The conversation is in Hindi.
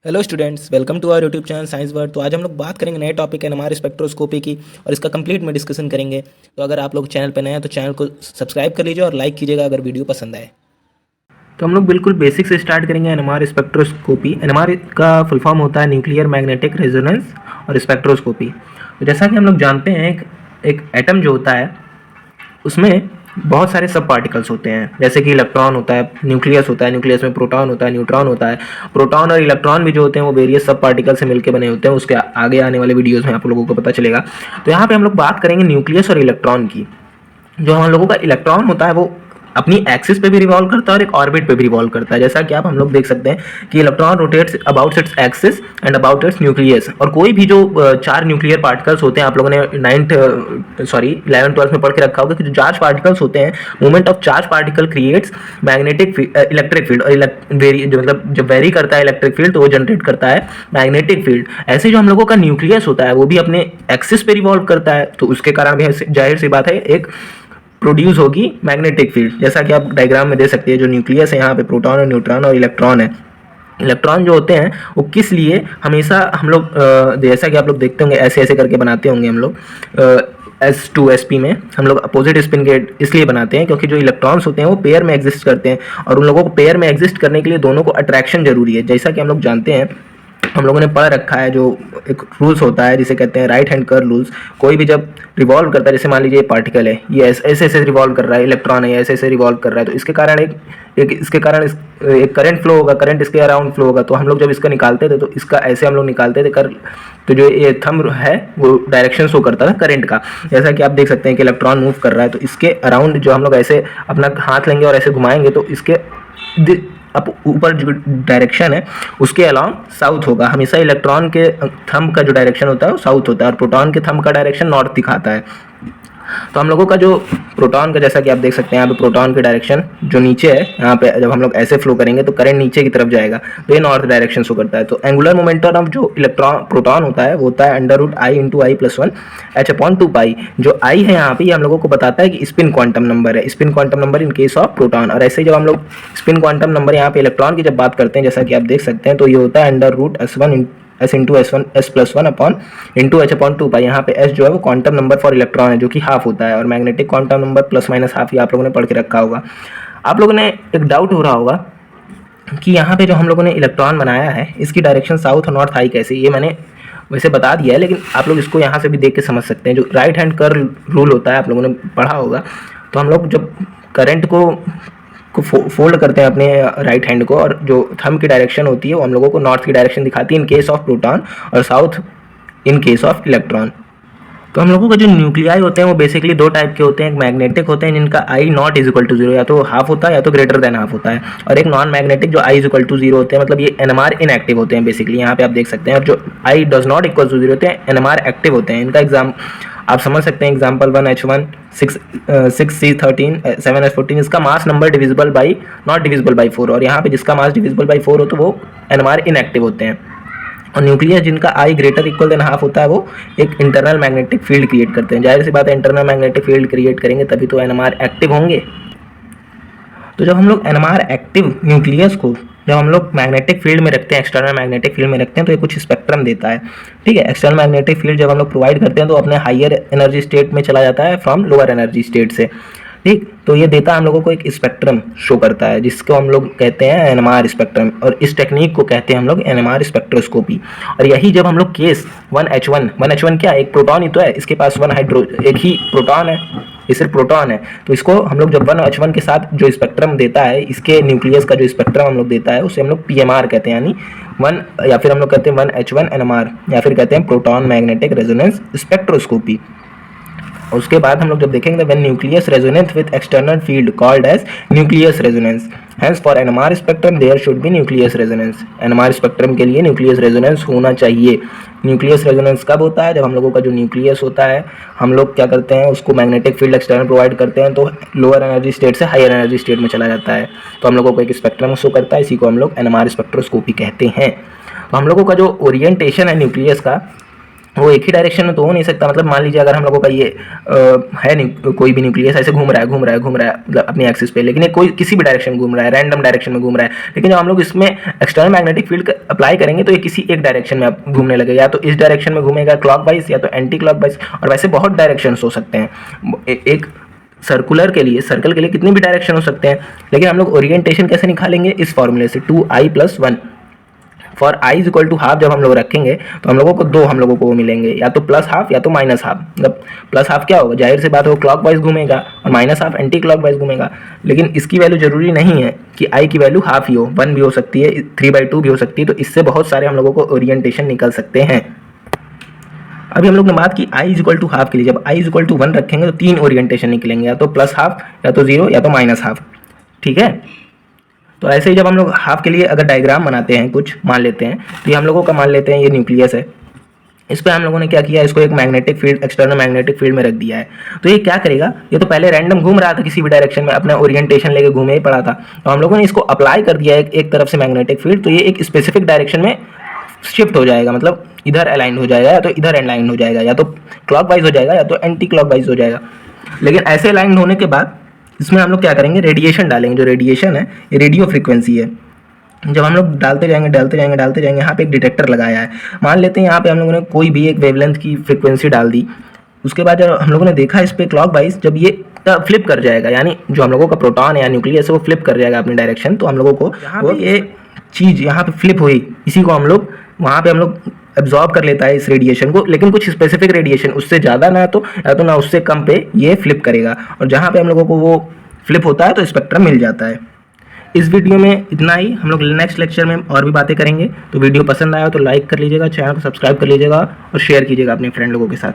Hello students, welcome to our YouTube channel science word. तो आज हम लोग बात करेंगे नए टॉपिक एनएमआर स्पेक्ट्रोस्कोपी की और इसका कंप्लीट में डिस्कशन करेंगे। तो अगर आप लोग चैनल पर नए हैं तो चैनल को सब्सक्राइब कर लीजिए और लाइक कीजिएगा अगर वीडियो पसंद आए। तो हम लोग बिल्कुल बेसिक से स्टार्ट करेंगे एनएमआर स्पेक्ट्रोस्कोपी। एनएमआर का फुल फॉर्म होता है न्यूक्लियर मैग्नेटिक रेजोनेंस और स्पेक्ट्रोस्कोपी। तो जैसा कि हम लोग जानते हैं एक एटम जो होता है उसमें बहुत सारे सब पार्टिकल्स होते हैं, जैसे कि इलेक्ट्रॉन होता है, न्यूक्लियस होता है, न्यूक्लियस में प्रोटॉन होता है, न्यूट्रॉन होता है। प्रोटॉन और इलेक्ट्रॉन भी जो होते हैं वो वेरियस सब पार्टिकल से मिलकर बने होते हैं। उसके आगे आने वाले वीडियोस में आप लोगों को पता चलेगा। तो यहाँ पे हम लोग बात करेंगे न्यूक्लियस और इलेक्ट्रॉन की। जो हम लोगों का इलेक्ट्रॉन होता है वो अपनी एक्सिस पे भी रिवॉल्व करता है और एक ऑर्बिट पे भी रिवॉल्व करता है। जैसा कि आप हम लोग देख सकते हैं कि electron rotates about its axis and about it's nucleus. और कोई भी जो चार न्यूक्लियर पार्टिकल्स होते हैं, आप लोगों ने 11th 12th में पढ़ के रखा होगा कि जो चार्ज पार्टिकल्स होते हैं, movement of charge particle creates magnetic electric field. और जो मतलब जब वेरी करता है इलेक्ट्रिक फील्ड तो वो जनरेट करता है मैग्नेटिक फील्ड। ऐसे जो हम लोगों का न्यूक्लियस होता है वो भी अपने एक्सिस पे रिवॉल्व करता है, तो उसके कारण भी जाहिर सी बात है एक प्रोड्यूस होगी मैग्नेटिक फील्ड। जैसा कि आप डायग्राम में दे सकते हैं, जो न्यूक्लियस है यहाँ पे प्रोटॉन और न्यूट्रॉन और इलेक्ट्रॉन है। इलेक्ट्रॉन जो होते हैं वो किस लिए हमेशा हम लोग जैसा कि आप लोग देखते होंगे ऐसे ऐसे करके बनाते होंगे हम लोग S2sp में हम लोग अपोजिट स्पिन गेट इसलिए बनाते हैं क्योंकि जो इलेक्ट्रॉन्स होते हैं वो पेयर में एग्जिस्ट करते हैं और उन लोगों को पेयर में एग्जिस्ट करने के लिए दोनों को अट्रैक्शन जरूरी है। जैसा कि हम लोग जानते हैं, हम लोगों ने पढ़ रखा है, जो एक रूल्स होता है जिसे कहते हैं राइट हैंड कर्ल रूल्स। कोई भी जब रिवॉल्व करता है, जैसे मान लीजिए ये पार्टिकल है, ये ऐसे ऐसे रिवॉल्व कर रहा है, इलेक्ट्रॉन है ऐसे ऐसे रिवॉल्व कर रहा है, तो इसके कारण एक करंट फ्लो होगा, करंट इसके अराउंड फ्लो होगा। तो हम लोग जब इसका निकालते थे तो इसका ऐसे हम लोग निकालते थे तो जो ये थंब है वो डायरेक्शन शो करता था करंट का। जैसा कि आप देख सकते हैं कि इलेक्ट्रॉन मूव कर रहा है तो इसके अराउंड जो हम लोग ऐसे अपना हाथ लेंगे और ऐसे घुमाएंगे तो इसके अब ऊपर जो डायरेक्शन है उसके अलाउंग साउथ होगा। हमेशा इलेक्ट्रॉन के थंब का जो डायरेक्शन होता है वो साउथ होता है और प्रोटॉन के थंब का डायरेक्शन नॉर्थ दिखाता है। तो हम लोगों का जो प्रोटॉन का, जैसा कि आप देख सकते हैं यहाँ पे प्रोटॉन के डायरेक्शन जो नीचे है, यहाँ पे जब हम लोग ऐसे फ्लो करेंगे तो करंट नीचे की तरफ जाएगा, तो ये नॉर्थ डायरेक्शन शो करता है। तो एंगुलर मोमेंटम ऑफ जो प्रोटॉन होता है वो होता है √I × I+1 h/2π। जो I है यहाँ पे ये हम लोगों को बताता है कि स्पिन क्वांटम नंबर है, spin quantum number in case of proton. और ऐसे ही जब हम लोग स्पिन क्वांटम नंबर यहाँ पे इलेक्ट्रॉन की जब बात करते हैं, जैसा कि आप देख सकते हैं, तो ये होता है S/2π। यहाँ पे S जो है वो क्वांटम नंबर फॉर इलेक्ट्रॉन है जो कि हाफ होता है, और मैग्नेटिक क्वांटम नंबर ±½ ये आप लोगों ने पढ़ के रखा होगा। आप लोगों ने एक डाउट हो रहा होगा कि यहाँ पे जो हम लोगों ने इलेक्ट्रॉन बनाया है इसकी डायरेक्शन साउथ और नॉर्थ आई कैसे। ये मैंने वैसे बता दिया है, लेकिन आप लोग इसको यहाँ से भी देख के समझ सकते हैं। जो राइट हैंड कर्ल रूल होता है आप लोगों ने पढ़ा होगा। तो हम लोग जब करंट को फोल्ड करते हैं अपने राइट हैंड को, और जो थंब की डायरेक्शन होती है वो हम लोगों को नॉर्थ की डायरेक्शन दिखाती है इन केस ऑफ प्रोटॉन और south in case of electron. तो हम लोगों का जो न्यूक्लियाई होते हैं वो बेसिकली दो टाइप के होते हैं। एक मैग्नेटिक होते हैं जिनका I ≠ 0, या तो हाफ होता है या तो ग्रेटर देन हाफ होता है, और एक नॉन मैग्नेटिक जो I = 0 होते हैं, मतलब ये NMR इनएक्टिव होते हैं बेसिकली। यहाँ पे आप देख सकते हैं। और जो I ≠ 0 होते हैं NMR एक्टिव होते हैं। इनका एग्जाम आप समझ सकते हैं, एग्जाम्पल 1H1 6C13 7S14। इसका mass number divisible by not divisible by 4, और यहाँ पे जिसका मास डिविजिबल बाई 4 हो तो वो NMR इनएक्टिव होते हैं। और न्यूक्लियस जिनका I > ½ होता है वो एक इंटरनल मैग्नेटिक फील्ड क्रिएट करते हैं। जाहिर सी बात है, इंटरनल मैग्नेटिक फील्ड क्रिएट करेंगे तभी तो NMR एक्टिव होंगे। तो जब हम लोग NMR एक्टिव न्यूक्लियस को जब हम लोग मैग्नेटिक फील्ड में रखते हैं, एक्सटर्नल मैग्नेटिक फील्ड में रखते हैं, तो ये कुछ स्पेक्ट्रम देता है। ठीक है, एक्सटर्नल मैग्नेटिक फील्ड जब हम लोग प्रोवाइड करते हैं तो अपने हायर एनर्जी स्टेट में चला जाता है फ्रॉम लोअर एनर्जी स्टेट से। ठीक, तो ये देता हम लोगों को एक स्पेक्ट्रम शो करता है जिसको हम लोग कहते हैं NMR स्पेक्ट्रम, और इस टेक्निक को कहते हैं हम लोग NMR स्पेक्ट्रोस्कोपी। और यही जब हम लोग केस 1H1 क्या, एक प्रोटॉन ही तो है, इसके पास एक ही प्रोटॉन है, ये सिर्फ प्रोटॉन है। तो इसको हम लोग जब 1H1 के साथ जो स्पेक्ट्रम देता है, इसके न्यूक्लियस का जो स्पेक्ट्रम हम लोग देता है उसे हम लोग PMR कहते हैं, यानी या फिर हम लोग कहते हैं 1H1 NMR, या फिर कहते हैं प्रोटॉन मैग्नेटिक रेजोनेंस स्पेक्ट्रोस्कोपी। उसके बाद हम लोग जब देखेंगे when nucleus resonate with external field called as nucleus resonance, hence for NMR spectrum there should be nucleus resonance. NMR spectrum के लिए न्यूक्लियस रेजोनेंस होना चाहिए। न्यूक्लियस रेजोनेंस कब होता है? जब हम लोगों का जो न्यूक्लियस होता है हम लोग क्या करते हैं, उसको मैग्नेटिक फील्ड एक्सटर्नल प्रोवाइड करते हैं, तो लोअर एनर्जी स्टेट से हायर एनर्जी स्टेट में चला जाता है, तो हम लोगों को एक स्पेक्ट्रम शो करता है। इसी को हम लोग NMR स्पेक्ट्रोस्कोपी कहते हैं। तो हम लोगों का जो ओरिएंटेशन है न्यूक्लियस का, वो एक ही डायरेक्शन में तो हो नहीं सकता। मतलब मान लीजिए अगर हम लोगों का ये है नहीं कोई भी न्यूक्लियस ऐसे घूम रहा है मतलब अपनी एक्सिस पे, लेकिन ये कोई किसी भी डायरेक्शन में घूम रहा है, रैंडम डायरेक्शन में घूम रहा है, लेकिन जब हम लोग इसमें एक्सटर्नल मैग्नेटिक फील्ड अप्लाई करेंगे तो ये किसी एक डायरेक्शन में घूमने लगेगा, या तो इस डायरेक्शन में घूमेगा क्लॉकवाइज या तो एंटी क्लॉकवाइज, और वैसे बहुत डायरेक्शन हो सकते हैं। एक सर्कुलर के लिए, सर्कल के लिए कितने भी डायरेक्शन हो सकते हैं, लेकिन हम लोग ओरिएंटेशन कैसे निकालेंगे, इस फॉर्मूले से 2i+1 for i is equal to half जब हम लोग रखेंगे तो हम लोगों को दो हम लोगों को मिलेंगे, या तो प्लस हाफ या तो माइनस हाफ। मतलब प्लस हाफ क्या होगा, जाहिर सी बात है वो क्लॉकवाइज घूमेगा, और माइनस हाफ एंटी क्लॉकवाइज घूमेगा। लेकिन इसकी वैल्यू जरूरी नहीं है कि i की वैल्यू हाफ ही हो, 1 भी हो सकती है, 3/2 भी हो सकती है। तो इससे बहुत सारे हम लोगों को ओरिएंटेशन निकल सकते हैं। अभी हम लोग ने बात की i is equal to half के लिए, जब i इज इक्वल टू 1 रखेंगे तो 3 ओरिएंटेशन निकलेंगे, या तो प्लस हाफ या तो 0 या तो माइनस हाफ। ठीक है, तो ऐसे ही जब हम लोग हाफ के लिए अगर डायग्राम बनाते हैं, कुछ मान लेते हैं, तो ये हम लोगों का मान लेते हैं ये न्यूक्लियस है, इस पर हम लोगों ने क्या किया, इसको एक magnetic field, external magnetic field में रख दिया है। तो ये क्या करेगा, ये तो पहले रैंडम घूम रहा था किसी भी डायरेक्शन में, अपना ओरिएंटेशन लेके घूमे ही पड़ा था, तो हम लोगों ने इसको अप्लाई कर दिया एक तरफ से मैग्नेटिक फील्ड, तो ये एक स्पेसिफिक डायरेक्शन में शिफ्ट हो जाएगा, मतलब इधर अलाइन हो जाएगा या तो इधर अलाइन हो जाएगा, या तो क्लॉकवाइज हो जाएगा या तो एंटी क्लॉकवाइज हो जाएगा। लेकिन ऐसे अलाइन होने के बाद इसमें हम लोग क्या करेंगे, रेडिएशन डालेंगे। जो रेडिएशन है ये रेडियो फ्रीक्वेंसी है। जब हम लोग डालते जाएंगे, यहाँ पे एक डिटेक्टर लगाया है, मान लेते हैं यहाँ पे हम लोगों ने कोई भी एक वेवलेंथ की फ्रीक्वेंसी डाल दी। उसके बाद जब हम लोगों ने देखा इस पर क्लॉकवाइज, जब ये फ्लिप कर जाएगा, यानी जो हम लोगों का प्रोटॉन है या न्यूक्लियस है वो फ्लिप कर जाएगा अपनी डायरेक्शन, तो हम लोगों को वो ये चीज़ यहाँ पे फ्लिप हुई, इसी को हम लोग वहाँ पे हम लोग एब्जॉर्ब कर लेता है इस रेडिएशन को, लेकिन कुछ स्पेसिफिक रेडिएशन, उससे ज़्यादा ना तो या तो ना उससे कम पे ये फ्लिप करेगा, और जहाँ पे हम लोगों को वो फ्लिप होता है तो स्पेक्ट्रम मिल जाता है। इस वीडियो में इतना ही, हम लोग नेक्स्ट लेक्चर में और भी बातें करेंगे। तो वीडियो पसंद आया तो लाइक कर लीजिएगा, चैनल को सब्सक्राइब कर लीजिएगा और शेयर कीजिएगा अपने फ्रेंड लोगों के साथ।